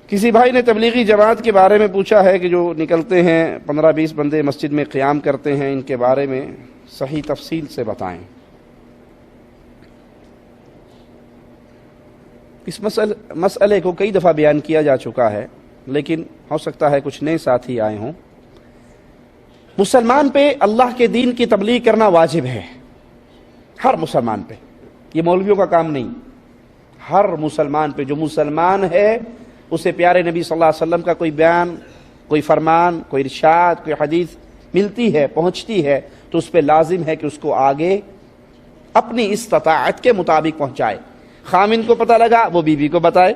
کسی بھائی نے تبلیغی جماعت کے بارے میں پوچھا ہے کہ جو نکلتے ہیں 15-20 بندے مسجد میں قیام کرتے ہیں، ان کے بارے میں صحیح تفصیل سے بتائیں۔ اس مسئلے کو کئی دفعہ بیان کیا جا چکا ہے، لیکن ہو سکتا ہے کچھ نئے ساتھی آئے ہوں۔ مسلمان پہ اللہ کے دین کی تبلیغ کرنا واجب ہے، ہر مسلمان پہ، یہ مولویوں کا کام نہیں، ہر مسلمان پہ۔ جو مسلمان ہے اسے پیارے نبی صلی اللہ علیہ وسلم کا کوئی بیان، کوئی فرمان، کوئی ارشاد، کوئی حدیث ملتی ہے، پہنچتی ہے، تو اس پہ لازم ہے کہ اس کو آگے اپنی استطاعت کے مطابق پہنچائے۔ خامن کو پتہ لگا وہ بیوی کو بتائے،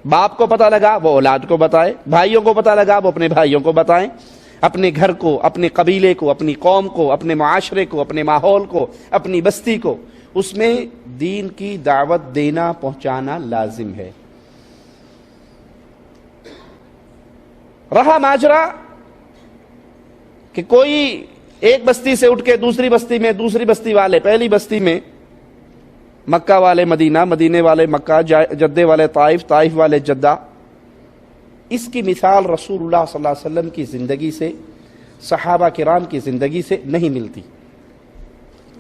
باپ کو پتہ لگا وہ اولاد کو بتائے، بھائیوں کو پتہ لگا وہ اپنے بھائیوں کو بتائیں، اپنے گھر کو، اپنے قبیلے کو، اپنی قوم کو، اپنے معاشرے کو، اپنے ماحول کو، اپنی بستی کو، اس میں دین کی دعوت دینا، پہنچانا لازم ہے۔ رہا ماجرا کہ کوئی ایک بستی سے اٹھ کے دوسری بستی میں، دوسری بستی والے پہلی بستی میں، مکہ والے مدینہ، مدینے والے مکہ، جدے والے طائف، طائف والے جدہ، اس کی مثال رسول اللہ صلی اللہ علیہ وسلم کی زندگی سے، صحابہ کرام کی زندگی سے نہیں ملتی۔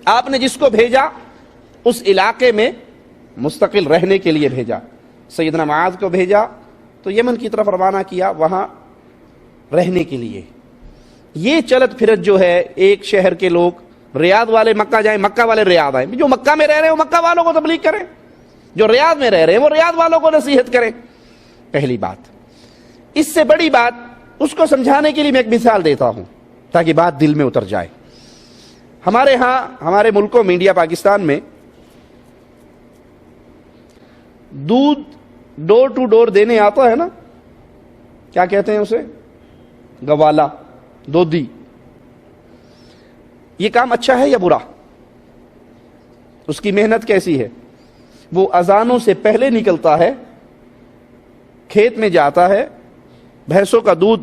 آپ نے جس کو بھیجا اس علاقے میں مستقل رہنے کے لیے بھیجا۔ سیدنا معاذ کو بھیجا تو یمن کی طرف روانہ کیا، وہاں رہنے کے لیے۔ یہ چلت پھرت جو ہے، ایک شہر کے لوگ، ریاض والے مکہ جائیں، مکہ والے ریاض آئیں، جو مکہ میں رہ رہے ہیں وہ مکہ والوں کو تبلیغ کریں، جو ریاض میں رہ رہے ہیں وہ ریاض والوں کو نصیحت کریں۔ پہلی بات۔ اس سے بڑی بات اس کو سمجھانے کے لیے میں ایک مثال دیتا ہوں تاکہ بات دل میں اتر جائے۔ ہمارے ہاں، ہمارے ملکوں میں، انڈیا پاکستان میں، دودھ ڈور ٹو ڈور دینے آتا ہے نا، کیا کہتے ہیں اسے؟ گوالا، دودھی۔ یہ کام اچھا ہے یا برا؟ اس کی محنت کیسی ہے؟ وہ اذانوں سے پہلے نکلتا ہے، کھیت میں جاتا ہے، بھینسوں کا دودھ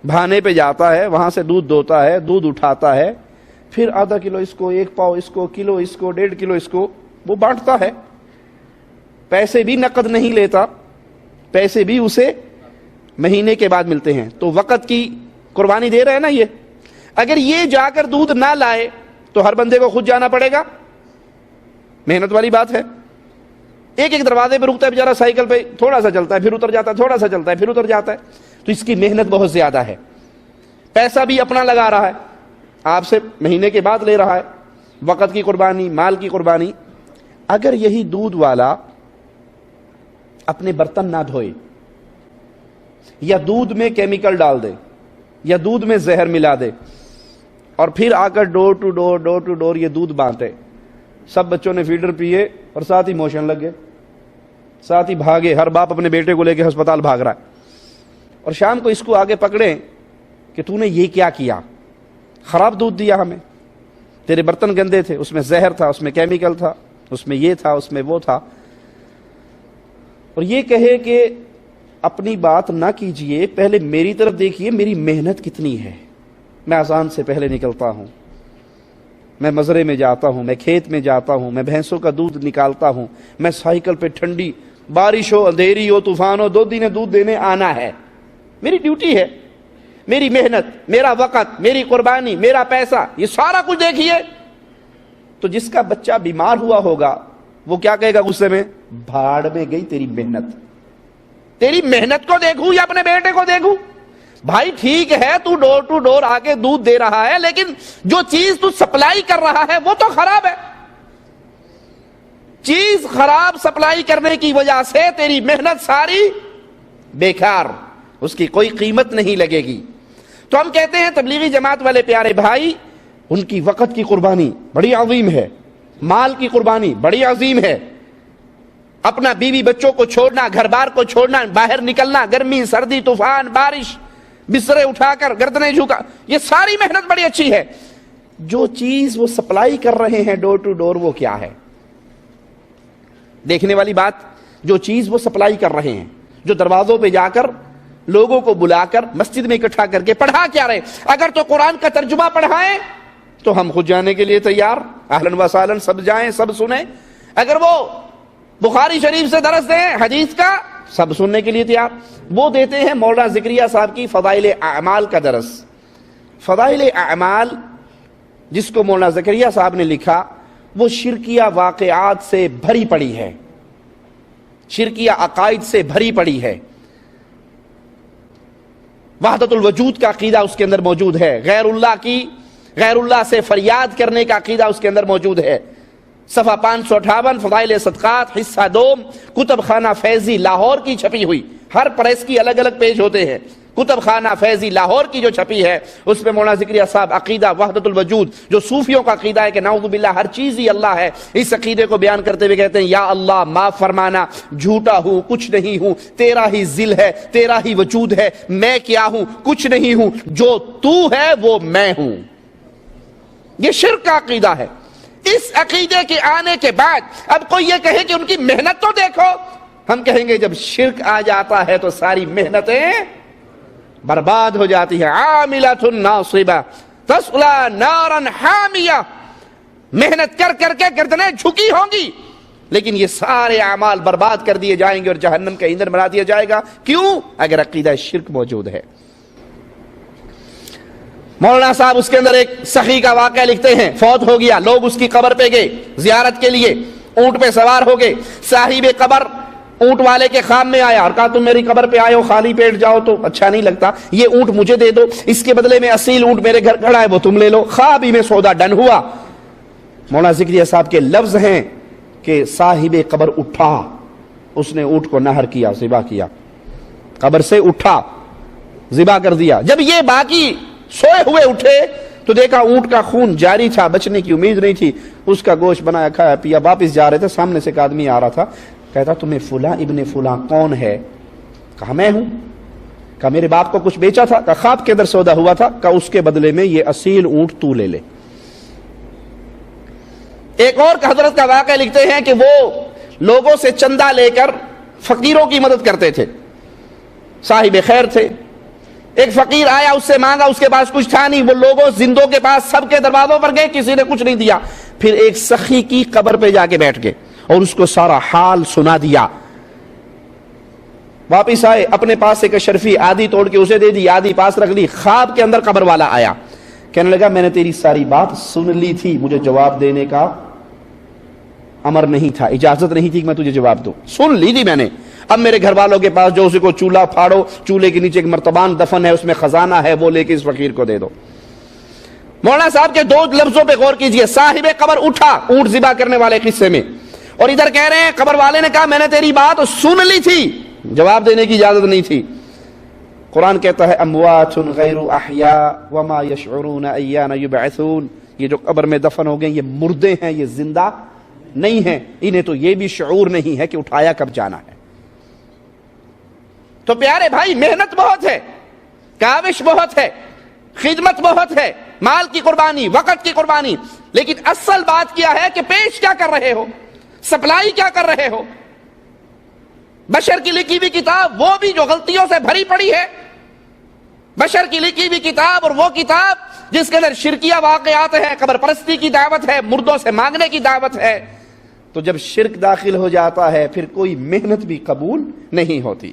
بھانے پہ جاتا ہے، وہاں سے دودھ دوتا ہے، دودھ اٹھاتا ہے، پھر آدھا کلو اس کو، ایک پاؤ اس کو، کلو اس کو، 1.5 کلو اس کو وہ بانٹتا ہے۔ پیسے بھی نقد نہیں لیتا، پیسے بھی اسے مہینے کے بعد ملتے ہیں۔ تو وقت کی قربانی دے رہے ہیں نا یہ۔ اگر یہ جا کر دودھ نہ لائے تو ہر بندے کو خود جانا پڑے گا، محنت والی بات ہے۔ ایک ایک دروازے پہ رکتا ہے بیچارہ، سائیکل پہ تھوڑا سا چلتا ہے، پھر اتر جاتا ہے، تھوڑا سا چلتا ہے، پھر اتر جاتا ہے۔ تو اس کی محنت بہت زیادہ ہے، پیسہ بھی اپنا لگا رہا ہے، آپ سے مہینے کے بعد لے رہا ہے، وقت کی قربانی، مال کی قربانی۔ اگر یہی دودھ والا اپنے برتن نہ دھوئے، یا دودھ میں کیمیکل ڈال دے، یا دودھ میں زہر ملا دے، اور پھر آ کر ڈور ٹو ڈور یہ دودھ بانٹے، سب بچوں نے فیڈر پیے اور ساتھ ہی موشن لگ گئے، ساتھ ہی بھاگے، ہر باپ اپنے بیٹے کو لے کے ہسپتال بھاگ رہا ہے، اور شام کو اس کو آگے پکڑیں کہ تو نے یہ کیا کیا، خراب دودھ دیا ہمیں، تیرے برتن گندے تھے، اس میں زہر تھا، اس میں کیمیکل تھا، اس میں یہ تھا، اس میں وہ تھا۔ اور یہ کہے کہ اپنی بات نہ کیجئے، پہلے میری طرف دیکھیے، میری محنت کتنی ہے۔ میں اذان سے پہلے نکلتا ہوں، میں مزرے میں جاتا ہوں، میں کھیت میں جاتا ہوں، میں بھینسوں کا دودھ نکالتا ہوں، میں سائیکل پہ ٹھنڈی بارش ہو، اندھیری ہو، طوفان ہو، 2 دن دودھ دینے آنا ہے، میری ڈیوٹی ہے، میری محنت، میرا وقت، میری قربانی، میرا پیسہ، یہ سارا کچھ دیکھیے۔ تو جس کا بچہ بیمار ہوا ہوگا وہ کیا کہے گا غصے میں؟ بھاڑ میں گئی تیری محنت، تیری محنت کو دیکھوں یا اپنے بیٹے کو دیکھوں؟ بھائی ٹھیک ہے تو ڈور ٹو ڈور آ کے دودھ دے رہا ہے، لیکن جو چیز تو سپلائی کر رہا ہے وہ تو خراب ہے۔ چیز خراب سپلائی کرنے کی وجہ سے تیری محنت ساری بیکار، اس کی کوئی قیمت نہیں لگے گی۔ تو ہم کہتے ہیں تبلیغی جماعت والے پیارے بھائی، ان کی وقت کی قربانی بڑی عظیم ہے، مال کی قربانی بڑی عظیم ہے، اپنا بیوی بچوں کو چھوڑنا، گھر بار کو چھوڑنا، باہر نکلنا، گرمی سردی طوفان بارش، بسترے اٹھا کر گردنیں جھکا، یہ ساری محنت بڑی اچھی ہے۔ جو چیز وہ سپلائی کر رہے ہیں ڈور ٹو ڈور، وہ کیا ہے؟ دیکھنے والی بات، جو چیز وہ سپلائی کر رہے ہیں، جو دروازوں پہ جا کر لوگوں کو بلا کر مسجد میں اکٹھا کر کے پڑھا کیا رہے؟ اگر تو قرآن کا ترجمہ پڑھائیں تو ہم خود جانے کے لیے تیار، اہلاً و سہلاً، سب جائیں، سب سنیں۔ اگر وہ بخاری شریف سے درس دیں، حدیث کا، سب سننے کے لیے تیار. وہ دیتے ہیں مولانا زکریا صاحب کی فضائل اعمال کا درس. فضائل اعمال جس کو مولانا زکریا صاحب نے لکھا وہ شرکیہ واقعات سے بھری پڑی ہے, شرکیہ عقائد سے بھری پڑی ہے. وحدت الوجود کا عقیدہ اس کے اندر موجود ہے, غیر اللہ سے فریاد کرنے کا عقیدہ اس کے اندر موجود ہے. صفحہ 558 فضائل صدقات حصہ 2 کتب خانہ فیضی لاہور کی چھپی ہوئی. ہر پریس کی الگ الگ پیج ہوتے ہیں. کتب خانہ فیضی لاہور کی جو چھپی ہے اس میں مولانا زکریا صاحب عقیدہ وحدت الوجود, جو صوفیوں کا عقیدہ ہے کہ نعوذ باللہ ہر چیز ہی اللہ ہے, اس عقیدے کو بیان کرتے ہوئے کہتے ہیں یا اللہ معاف فرمانا, جھوٹا ہوں, کچھ نہیں ہوں, تیرا ہی ذل ہے, تیرا ہی وجود ہے, میں کیا ہوں, کچھ نہیں ہوں, جو تو ہے وہ میں ہوں. یہ شرک کا عقیدہ ہے. اس عقیدے کے آنے کے بعد اب کوئی یہ کہے کہ ان کی محنت تو دیکھو, ہم کہیں گے جب شرک آ جاتا ہے تو ساری محنتیں برباد ہو جاتی ہیں. عاملۃ ناصبہ تصلی نارا حامیہ, محنت کر کر کے گردنیں جھکی ہوں گی لیکن یہ سارے اعمال برباد کر دیے جائیں گے اور جہنم کا ایندھن بنا دیا جائے گا. کیوں؟ اگر عقیدہ شرک موجود ہے. مولانا صاحب اس کے اندر ایک سخی کا واقعہ لکھتے ہیں, فوت ہو گیا, لوگ اس کی قبر پہ گئے زیارت کے لیے, اونٹ پہ سوار ہو گئے. صاحب قبر اونٹ والے کے خواب میں آیا اور کہا تم میری قبر پہ آئے ہو, خالی پیٹ جاؤ تو اچھا نہیں لگتا, یہ اونٹ مجھے دے دو, اس کے بدلے میں اصیل اونٹ میرے گھر کھڑا ہے وہ تم لے لو. خواب ہی میں سودا ڈن ہوا. مولانا زکریا صاحب کے لفظ ہیں کہ صاحب قبر اٹھا, اس نے اونٹ کو نہر کیا, ذبح کیا, قبر سے اٹھا, ذبح کر دیا. جب یہ باقی سوئے ہوئے اٹھے تو دیکھا اونٹ کا خون جاری تھا, بچنے کی امید نہیں تھی. اس کا گوشت بنایا, کھایا پیا, واپس جا رہے تھے, سامنے سے ایک آدمی آ رہا تھا, کہتا تمہیں فلاں ابن فلاں کون ہے؟ کہا میں ہوں. کہا میرے باپ کو کچھ بیچا تھا؟ کہا خواب کے اندر سودا ہوا تھا. کہا اس کے بدلے میں یہ اصیل اونٹ تو لے لے. ایک اور حضرت کا واقعہ لکھتے ہیں کہ وہ لوگوں سے چندہ لے کر فقیروں کی مدد کرتے تھے, صاحب خیر تھے. ایک فقیر آیا, اس سے مانگا, اس کے پاس کچھ تھا نہیں. وہ لوگوں زندوں کے پاس سب کے دروازوں پر گئے, کسی نے کچھ نہیں دیا. پھر ایک سخی کی قبر پہ جا کے بیٹھ گئے اور اس کو سارا حال سنا دیا. واپس آئے, اپنے پاس ایک اشرفی آدھی توڑ کے اسے دے دی, آدھی پاس رکھ لی. خواب کے اندر قبر والا آیا, کہنے لگا میں نے تیری ساری بات سن لی تھی, مجھے جواب دینے کا امر نہیں تھا, اجازت نہیں تھی کہ میں تجھے جواب دوں, سن لی تھی میں نے. اب میرے گھر والوں کے پاس جو اسی کو چولہا پھاڑو, چولہے کے نیچے ایک مرتبان دفن ہے, اس میں خزانہ ہے, وہ لے کے اس فقیر کو دے دو. مولانا صاحب کے دو لفظوں پہ غور کیجئے, صاحب قبر اٹھا اونٹ ذبح کرنے والے قصے میں, اور ادھر کہہ رہے ہیں قبر والے نے کہا میں نے تیری بات سن لی تھی, جواب دینے کی اجازت نہیں تھی. قرآن کہتا ہے اموات غیر احیاء وما یشعرون ایان یبعثون, یہ جو قبر میں دفن ہو گئے یہ مردے ہیں, یہ زندہ نہیں ہیں, انہیں تو یہ بھی شعور نہیں ہے کہ اٹھایا کب جانا ہے. تو پیارے بھائی محنت بہت ہے, کاوش بہت ہے, خدمت بہت ہے, مال کی قربانی, وقت کی قربانی, لیکن اصل بات کیا ہے کہ پیش کیا کر رہے ہو, سپلائی کیا کر رہے ہو. بشر کی لکھی ہوئی کتاب وہ بھی جو غلطیوں سے بھری پڑی ہے, بشر کی لکھی ہوئی کتاب اور وہ کتاب جس کے اندر شرکیہ واقعات ہیں, قبر پرستی کی دعوت ہے, مردوں سے مانگنے کی دعوت ہے. تو جب شرک داخل ہو جاتا ہے پھر کوئی محنت بھی قبول نہیں ہوتی.